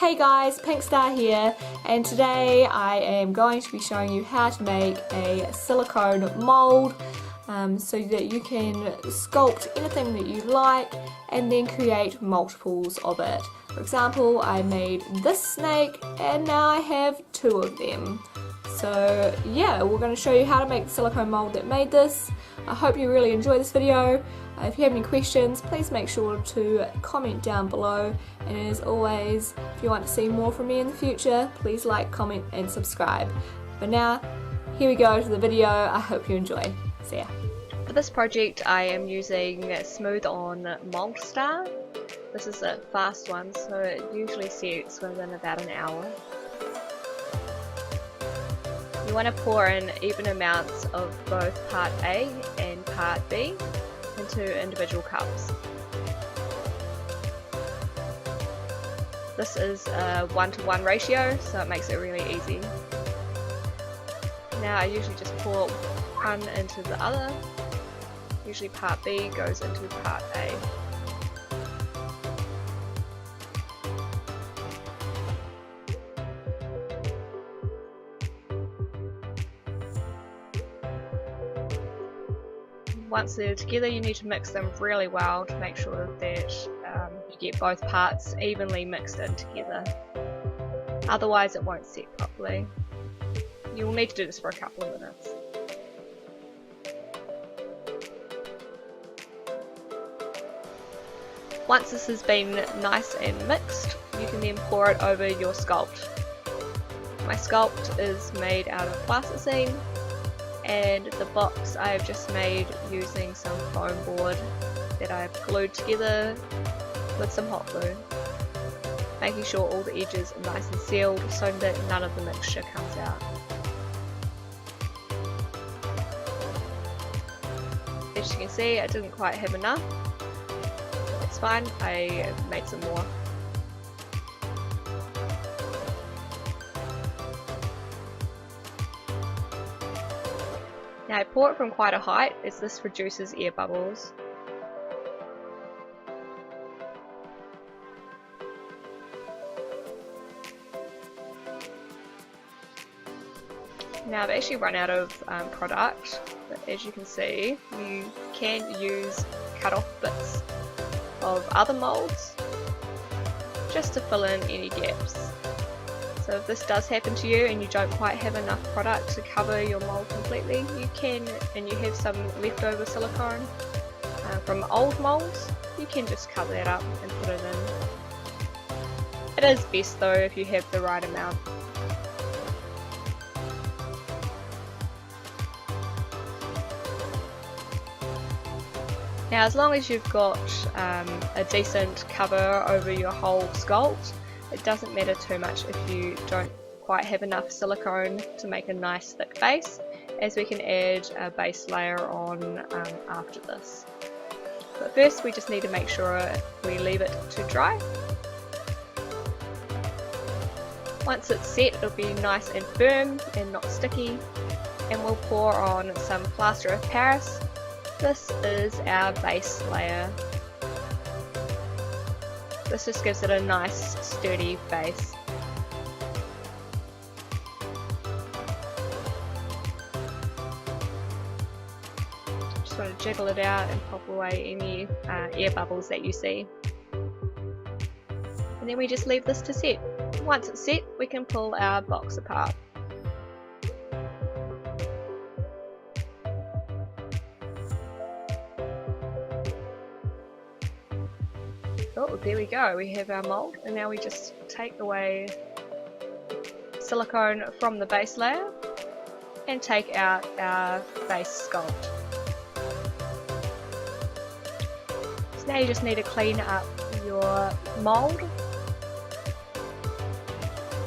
Hey guys, Pink Star here, and today I am going to be showing you how to make a silicone mould so that you can sculpt anything that you like and then create multiples of it. For example, I made this snake and now I have two of them. So yeah, we're going to show you how to make the silicone mould that made this. I hope you really enjoy this video. If you have any questions, please make sure to comment down below, and as always, if you want to see more from me in the future, please like, comment and subscribe. But now, here we go to the video. I hope you enjoy. See ya. For this project I am using Smooth on Mould Star. This is a fast one, so it usually sets within about an hour. You want to pour in even amounts of both part A and part B into individual cups. This is a 1-to-1 ratio, so it makes it really easy. Now I usually just pour one into the other. Usually part B goes into part A. Once they're together, you need to mix them really well to make sure that you get both parts evenly mixed in together. Otherwise it won't set properly. You will need to do this for a couple of minutes. Once this has been nice and mixed, you can then pour it over your sculpt. My sculpt is made out of plasticine, and the box I have just made using some foam board that I've glued together with some hot glue, making sure all the edges are nice and sealed so that none of the mixture comes out. As you can see, I didn't quite have enough. It's fine, I made some more. Now I pour it from quite a height as this reduces air bubbles. Now I've actually run out of product, but as you can see, you can use cut off bits of other moulds just to fill in any gaps. So if this does happen to you and you don't quite have enough product to cover your mould completely, you can, and you have some leftover silicone from old moulds, you can just cover that up and put it in. It is best though if you have the right amount. Now as long as you've got a decent cover over your whole sculpt, it doesn't matter too much if you don't quite have enough silicone to make a nice thick base, as we can add a base layer on after this. But first we just need to make sure we leave it to dry. Once it's set, it'll be nice and firm and not sticky, and we'll pour on some plaster of Paris. This is our base layer. This just gives it a nice sturdy base. Just want to jiggle it out and pop away any air bubbles that you see. And then we just leave this to set. Once it's set, we can pull our box apart. Oh, there we go, we have our mould, and now we just take away silicone from the base layer and take out our base sculpt. So now you just need to clean up your mould.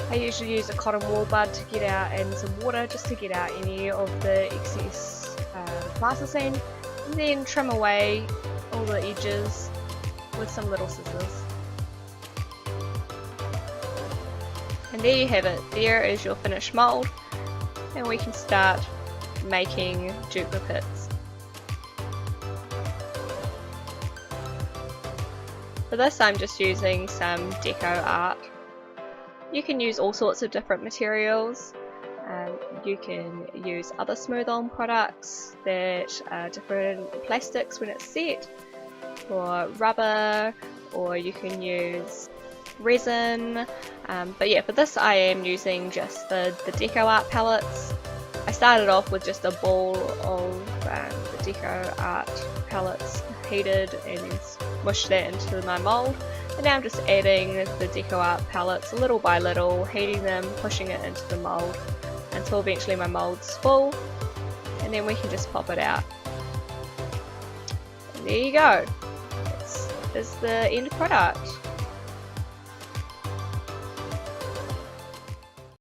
I usually use a cotton wool bud to get out, and some water just to get out any of the excess plasticine, and then trim away all the edges with some little scissors. And there you have it. There is your finished mould, and we can start making duplicates. For this I'm just using some deco art. You can use all sorts of different materials. You can use other smooth on products that are different plastics when it's set, or rubber, or you can use resin. But yeah, for this I am using just the deco art palettes. I started off with just a ball of the deco art palettes heated and then smushed that into my mould. And now I'm just adding the deco art palettes little by little, heating them, pushing it into the mould until eventually my mould's full, and then we can just pop it out. And there you go. This is the end product.